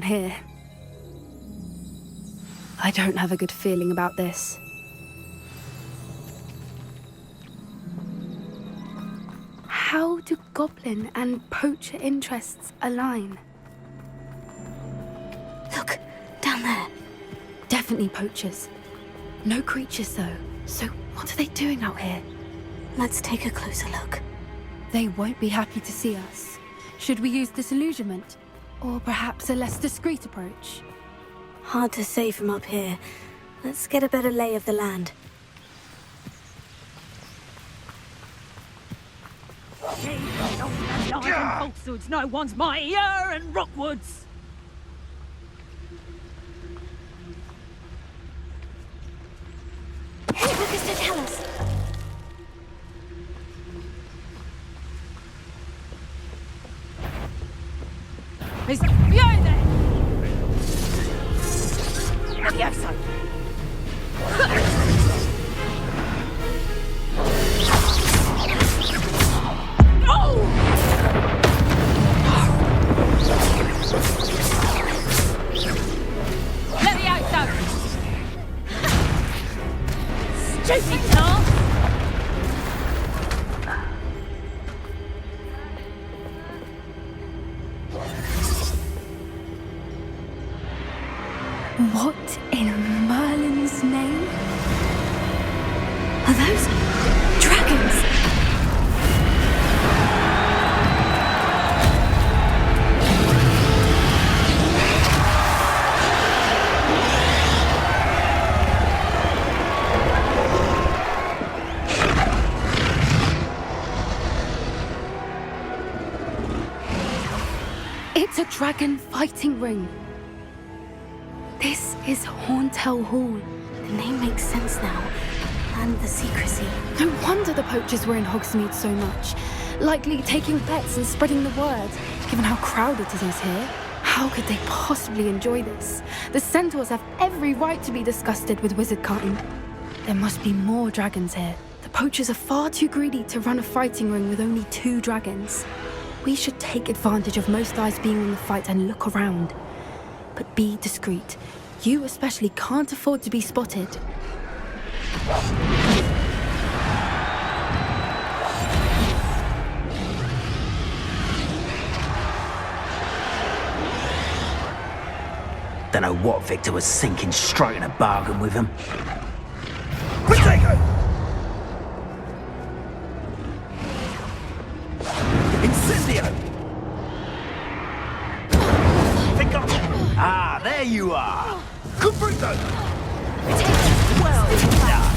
here. I don't have a good feeling about this. How do goblin and poacher interests align? Look, down there. Definitely poachers. No creatures though. So what are they doing out here? Let's take a closer look. They won't be happy to see us. Should we use disillusionment? Or perhaps a less discreet approach? Hard to say from up here. Let's get a better lay of the land. Lies and falsehoods, no one's mightier in Rockwoods. Lucas, to tell us. Is behind there? Levioso. Stupid car! What in Merlin's name? Are those dragons? It's a dragon fighting ring. This is Horntail Hall. The name makes sense now. And the secrecy. No wonder the poachers were in Hogsmeade so much. Likely taking bets and spreading the word, given how crowded it is here. How could they possibly enjoy this? The centaurs have every right to be disgusted with wizard kind. There must be more dragons here. The poachers are far too greedy to run a fighting ring with only 2 dragons. We should take advantage of most eyes being on the fight and look around. But be discreet. You especially can't afford to be spotted. Don't know what Victor was thinking, striking a bargain with him. Protego! Incendio! Ah, there you are! Cubrito! Well done!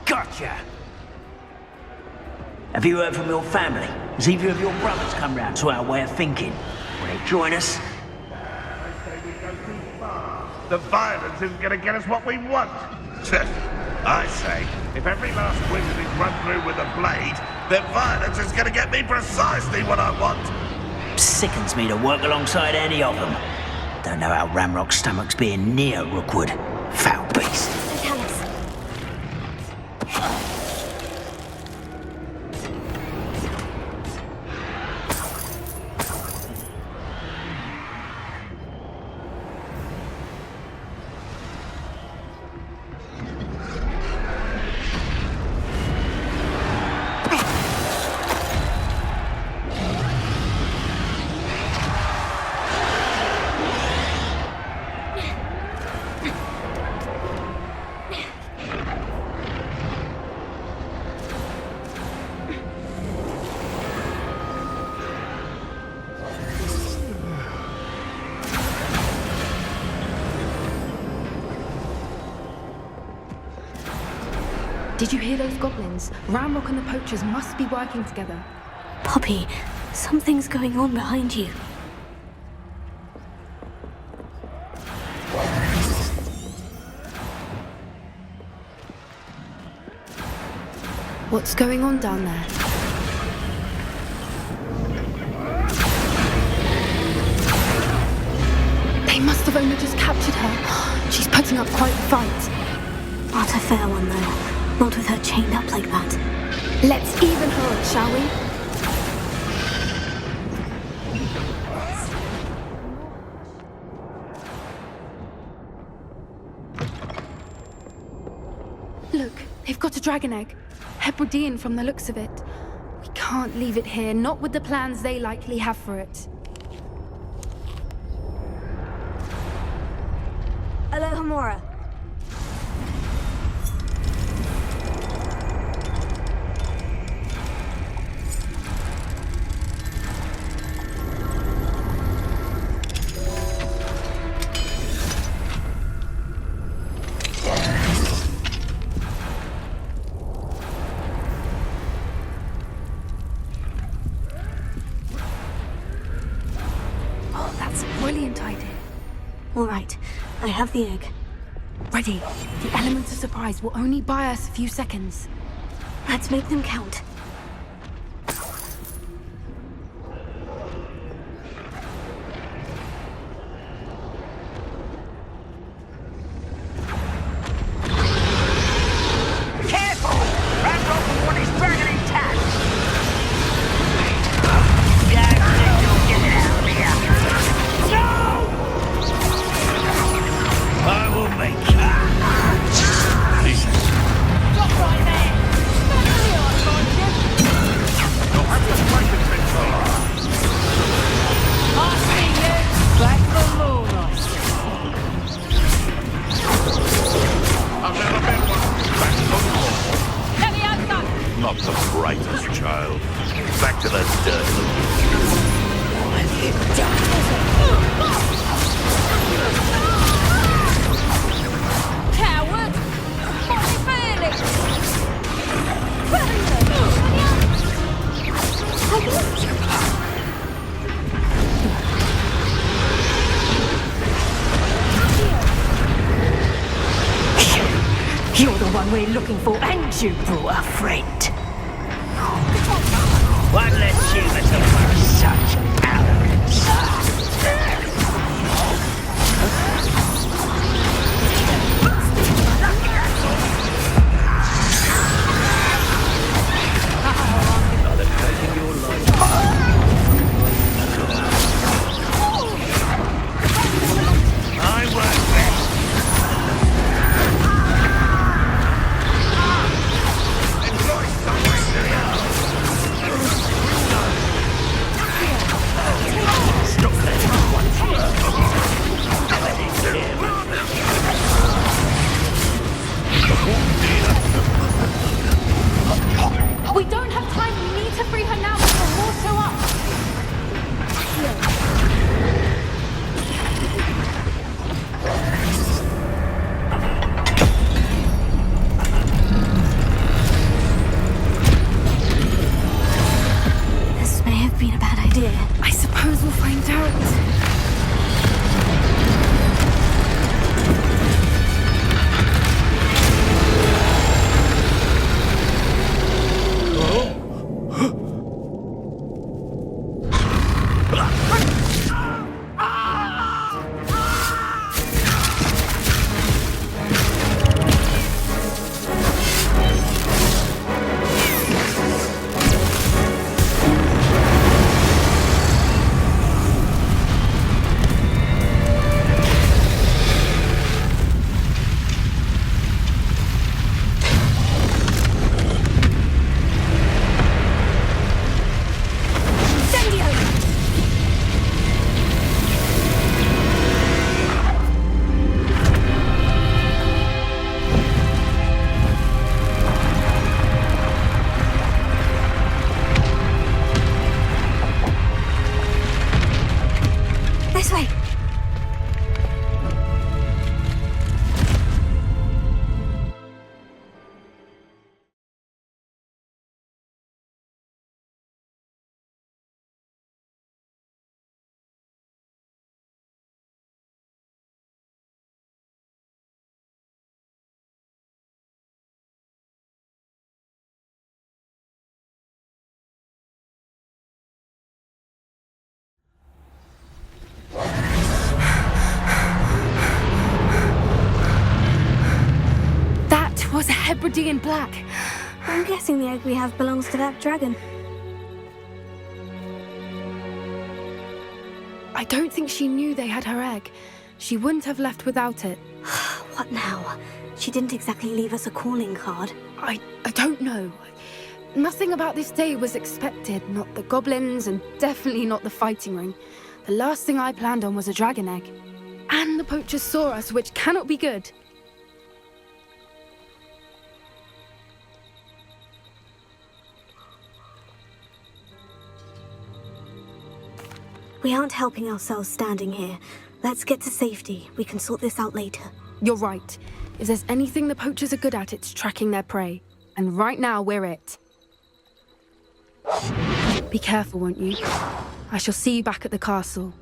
Gotcha! Have you heard from your family? Has either of your brothers come round to our way of thinking? Will they join us? The violence isn't going to get us what we want. I say, if every last wizard is run through with a blade, then violence is going to get me precisely what I want. Sickens me to work alongside any of them. Don't know how Ramrock's stomach's being near Rookwood. Foul beast. To tell us. Did you hear those goblins? Ramrock and the poachers must be working together. Poppy, something's going on behind you. What's going on down there? They must have only just captured her. She's putting up quite a fight. Not a fair one, though. Not with her chained up like that. Let's even her up, shall we? Look, they've got a dragon egg. Hebridean from the looks of it. We can't leave it here, not with the plans they likely have for it. Aloha Mora. Oh, that's a brilliant idea. All right, I have the egg. Ready. The element of surprise will only buy us a few seconds. Let's make them count. Careful! Ramrock will want his dragon intact! Don't think you'll get it out of here! No! I will make you. Stop right there! I see you! Back the moonlight! I've never been one. Back to the wall. Leviosa! Not the brightest child. Back to the dirt. Coward! What are you You're the one we're looking for, and you brought a friend. One less human to worry such arrogance. I work best. Enjoy something, do you? Stop Hebridean black. I'm guessing the egg we have belongs to that dragon. I don't think she knew they had her egg. She wouldn't have left without it. What now? She didn't exactly leave us a calling card. I don't know. Nothing about this day was expected. Not the goblins, and definitely not the fighting ring. The last thing I planned on was a dragon egg. And the poachers saw us, which cannot be good. We aren't helping ourselves standing here. Let's get to safety. We can sort this out later. You're right. If there's anything the poachers are good at, it's tracking their prey. And right now, we're it. Be careful, won't you? I shall see you back at the castle.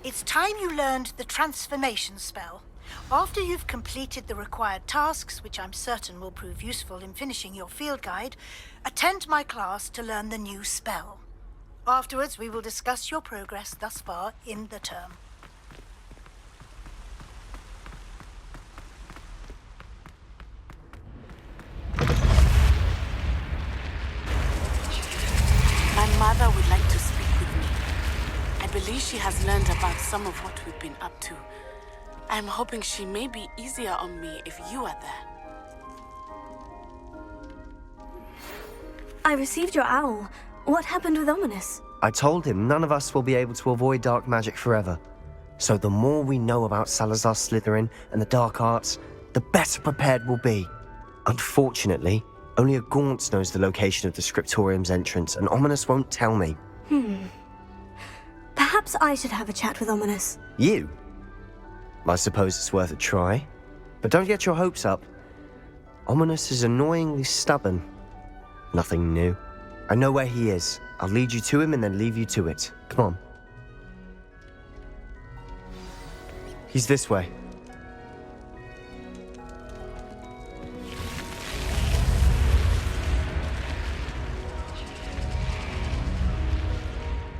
It's time you learned the transformation spell. After you've completed the required tasks, which I'm certain will prove useful in finishing your field guide, attend my class to learn the new spell. Afterwards, we will discuss your progress thus far in the term. has learned about some of what we've been up to. I'm hoping she may be easier on me if you are there. I received your owl. What happened with Ominous? I told him none of us will be able to avoid dark magic forever. So the more we know about Salazar Slytherin and the dark arts, the better prepared we'll be. Unfortunately, only a Gaunt knows the location of the Scriptorium's entrance, and Ominous won't tell me. Perhaps I should have a chat with Ominous. You? I suppose it's worth a try. But don't get your hopes up. Ominous is annoyingly stubborn. Nothing new. I know where he is. I'll lead you to him and then leave you to it. Come on. He's this way.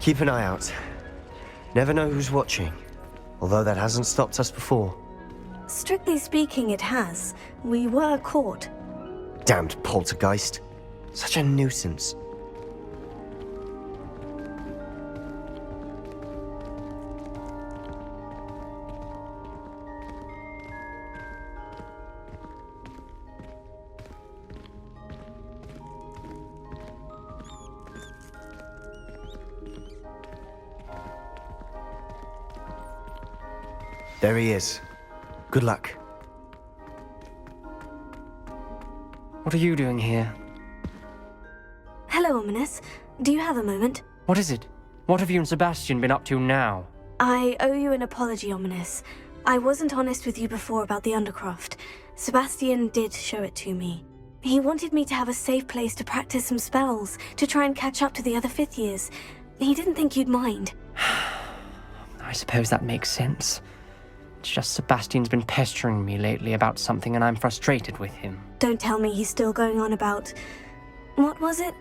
Keep an eye out. Never know who's watching. Although that hasn't stopped us before. Strictly speaking, it has. We were caught. Damned poltergeist. Such a nuisance. There he is. Good luck. What are you doing here? Hello, Ominous. Do you have a moment? What is it? What have you and Sebastian been up to now? I owe you an apology, Ominous. I wasn't honest with you before about the Undercroft. Sebastian did show it to me. He wanted me to have a safe place to practice some spells, to try and catch up to the other 5th years. He didn't think you'd mind. I suppose that makes sense. It's just Sebastian's been pestering me lately about something and I'm frustrated with him. Don't tell me he's still going on about... What was it?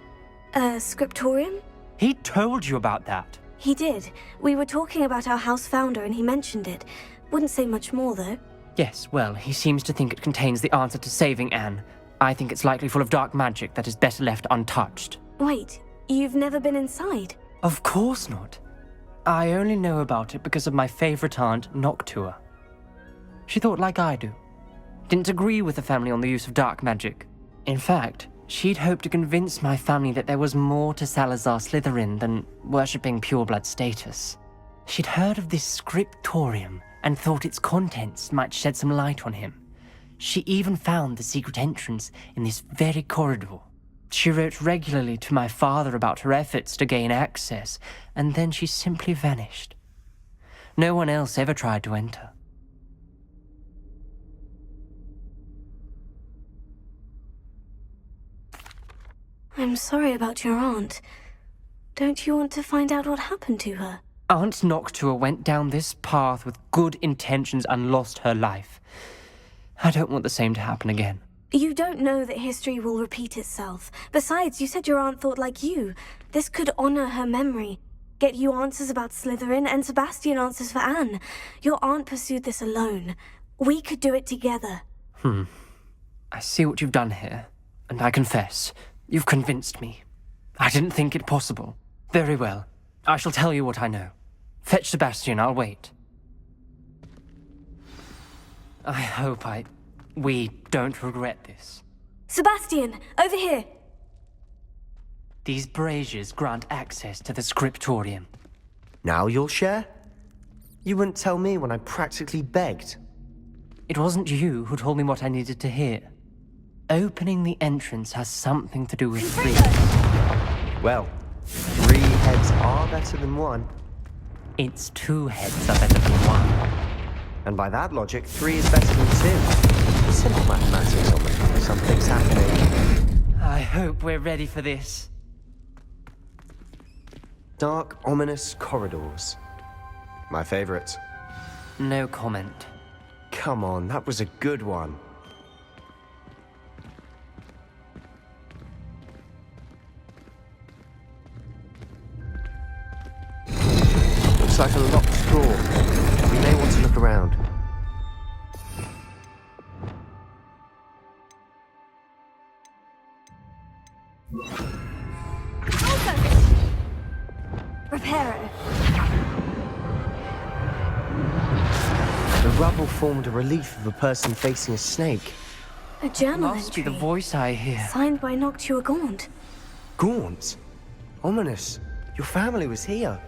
Scriptorium? He told you about that? He did. We were talking about our house founder and he mentioned it. Wouldn't say much more, though. Yes, well, he seems to think it contains the answer to saving Anne. I think it's likely full of dark magic that is better left untouched. Wait, you've never been inside? Of course not. I only know about it because of my favorite aunt, Noctua. She thought like I do. Didn't agree with the family on the use of dark magic. In fact, she'd hoped to convince my family that there was more to Salazar Slytherin than worshipping pureblood status. She'd heard of this scriptorium and thought its contents might shed some light on him. She even found the secret entrance in this very corridor. She wrote regularly to my father about her efforts to gain access, and then she simply vanished. No one else ever tried to enter. I'm sorry about your aunt. Don't you want to find out what happened to her? Aunt Noctua went down this path with good intentions and lost her life. I don't want the same to happen again. You don't know that history will repeat itself. Besides, you said your aunt thought like you. This could honor her memory. Get you answers about Slytherin and Sebastian answers for Anne. Your aunt pursued this alone. We could do it together. I see what you've done here, and I confess, you've convinced me. I didn't think it possible. Very well. I shall tell you what I know. Fetch Sebastian, I'll wait. I hope we don't regret this. Sebastian, over here! These braziers grant access to the scriptorium. Now you'll share? You wouldn't tell me when I practically begged. It wasn't you who told me what I needed to hear. Opening the entrance has something to do with three. Well, 3 heads are better than 1. It's 2 heads are better than 1. And by that logic, 3 is better than 2. Simple mathematics on me. Something's happening. I hope we're ready for this. Dark, ominous corridors. My favorite. No comment. Come on, that was a good one. Looks like a locked door. We may want to look around. Reparo. rubble formed a relief of a person facing a snake. A journal Must be entry. the voice I hear. Signed by Noctua Gaunt. Gaunt? Ominous. Your family was here.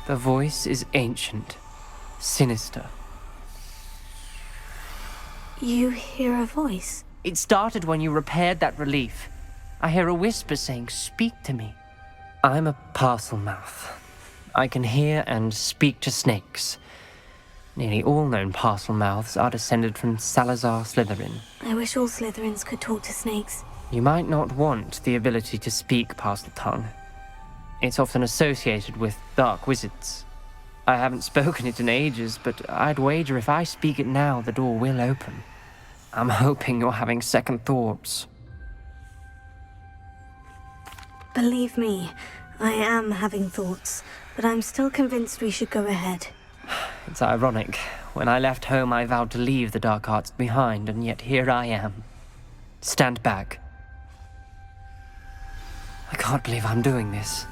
The voice is ancient, sinister. You hear a voice? It started when you repaired that relief. I hear a whisper saying, "Speak to me." I'm a parcel mouth. I can hear and speak to snakes. Nearly all known parcel mouths are descended from Salazar Slytherin. I wish all Slytherins could talk to snakes. You might not want the ability to speak parcel tongue. It's often associated with dark wizards. I haven't spoken it in ages, but I'd wager if I speak it now, the door will open. I'm hoping you're having second thoughts. Believe me, I am having thoughts, but I'm still convinced we should go ahead. It's ironic. When I left home, I vowed to leave the dark arts behind, and yet here I am. Stand back. I can't believe I'm doing this.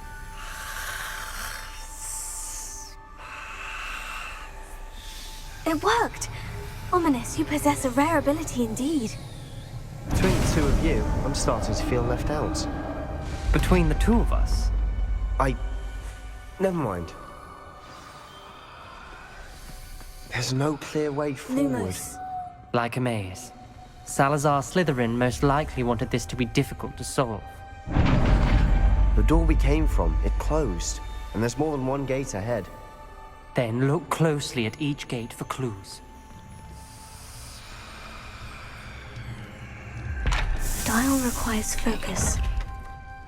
It worked! Ominous, you possess a rare ability indeed. Between the two of you, I'm starting to feel left out. Between the two of us? Never mind. There's no clear way forward. Lumos. Like a maze. Salazar Slytherin most likely wanted this to be difficult to solve. The door we came from, it closed, and there's more than one gate ahead. Then look closely at each gate for clues. Dial requires focus.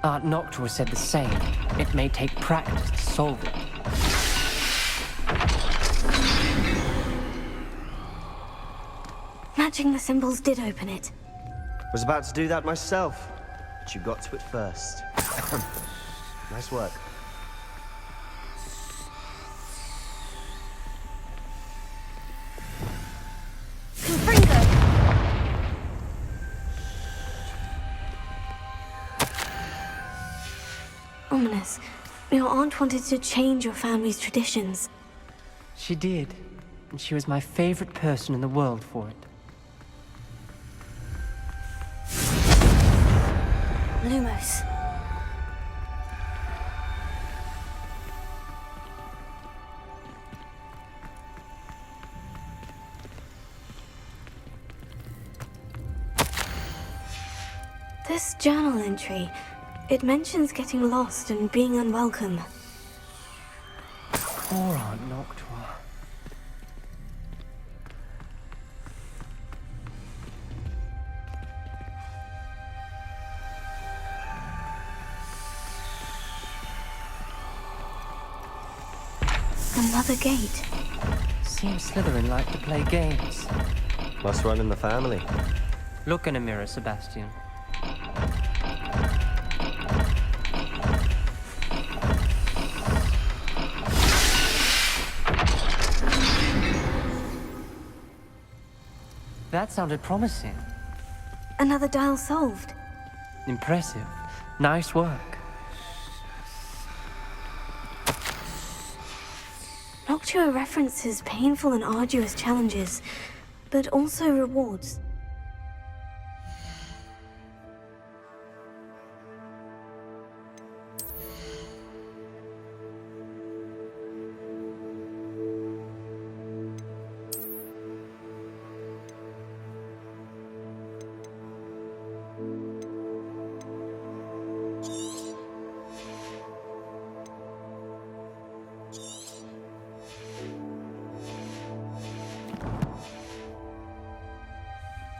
Aunt Noctua said the same. It may take practice to solve it. Matching the symbols did open it. Was about to do that myself, but you got to it first. Nice work. Ominous, your aunt wanted to change your family's traditions. She did, and she was my favorite person in the world for it. Lumos. This journal entry, it mentions getting lost and being unwelcome. Poor Aunt Noctua. Another gate. Seems Slytherin like to play games. Must run in the family. Look in a mirror, Sebastian. That sounded promising. Another dial solved. Impressive. Nice work. Noctua references painful and arduous challenges, but also rewards.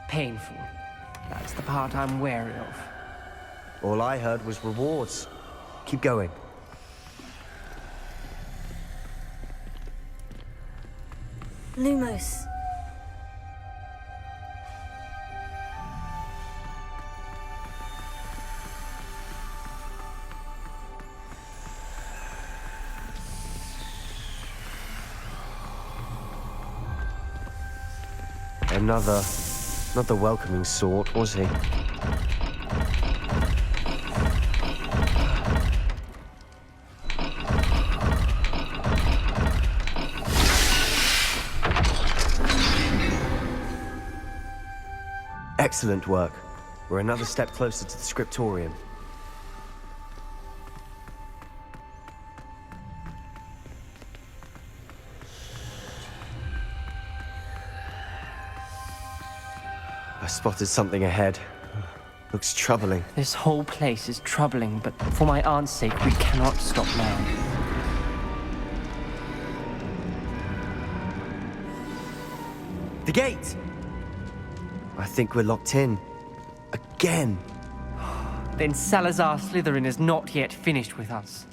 Painful. That's the part I'm wary of. All I heard was rewards. Keep going. Lumos. Not the welcoming sort, was he? Excellent work. We're another step closer to the scriptorium. I spotted something ahead. Looks troubling. This whole place is troubling, but for my aunt's sake, we cannot stop now. The gate! I think we're locked in. Again. Then Salazar Slytherin is not yet finished with us.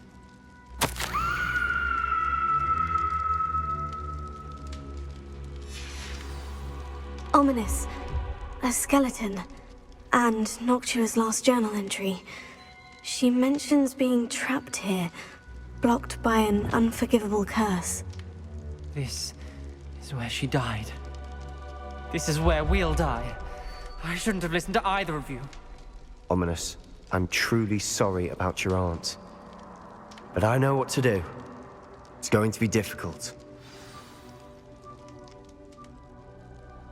Ominous. A skeleton. And Noctua's last journal entry. She mentions being trapped here, blocked by an unforgivable curse. This is where she died. This is where we'll die. I shouldn't have listened to either of you. Ominous, I'm truly sorry about your aunt. But I know what to do. It's going to be difficult.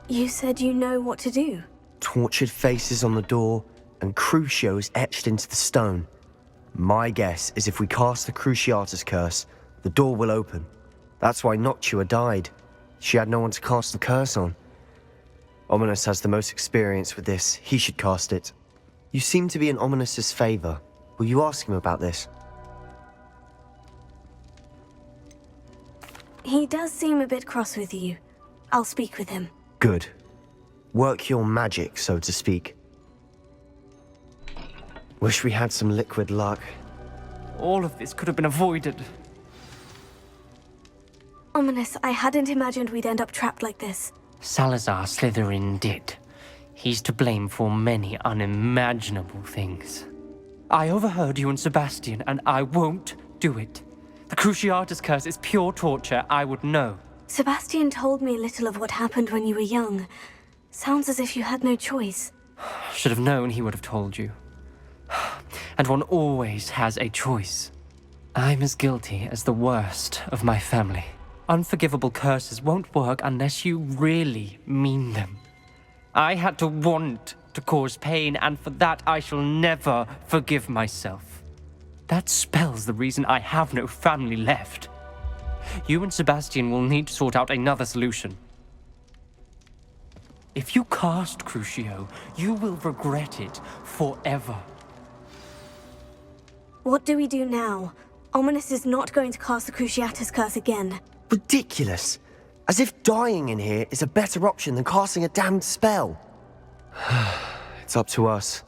You said you know what to do. Tortured faces on the door, and Crucio is etched into the stone. My guess is if we cast the Cruciatus curse, the door will open. That's why Noctua died. She had no one to cast the curse on. Ominous has the most experience with this. He should cast it. You seem to be in Ominous's favor. Will you ask him about this? He does seem a bit cross with you. I'll speak with him. Good. Work your magic, so to speak. Wish we had some liquid luck. All of this could have been avoided. Ominous, I hadn't imagined we'd end up trapped like this. Salazar Slytherin did. He's to blame for many unimaginable things. I overheard you and Sebastian, and I won't do it. The Cruciatus curse is pure torture, I would know. Sebastian told me a little of what happened when you were young. Sounds as if you had no choice. Should have known he would have told you. And one always has a choice. I'm as guilty as the worst of my family. Unforgivable curses won't work unless you really mean them. I had to want to cause pain, and for that I shall never forgive myself. That spell's the reason I have no family left. You and Sebastian will need to sort out another solution. If you cast Crucio, you will regret it forever. What do we do now? Ominous is not going to cast the Cruciatus curse again. Ridiculous. As if dying in here is a better option than casting a damned spell. It's up to us.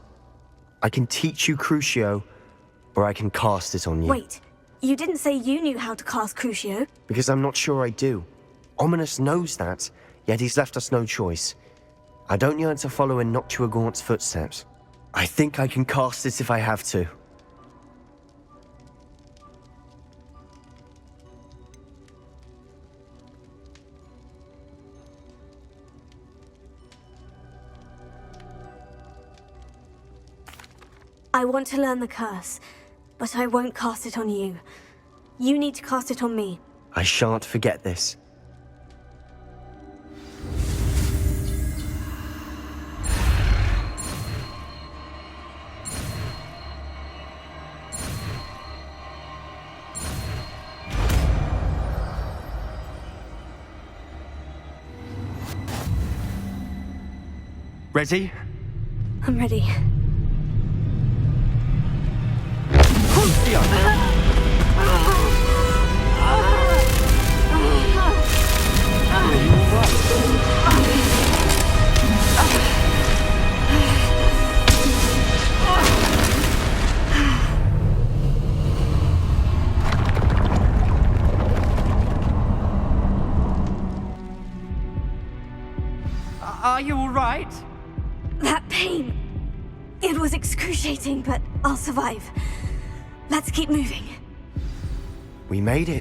I can teach you Crucio, or I can cast it on you. Wait, you didn't say you knew how to cast Crucio? Because I'm not sure I do. Ominous knows that, yet he's left us no choice. I don't yearn to follow in Noctua Gaunt's footsteps. I think I can cast it if I have to. I want to learn the curse, but I won't cast it on you. You need to cast it on me. I shan't forget this. Ready? I'm ready. Are you all right? That pain! It was excruciating, but I'll survive. Let's keep moving. We made it.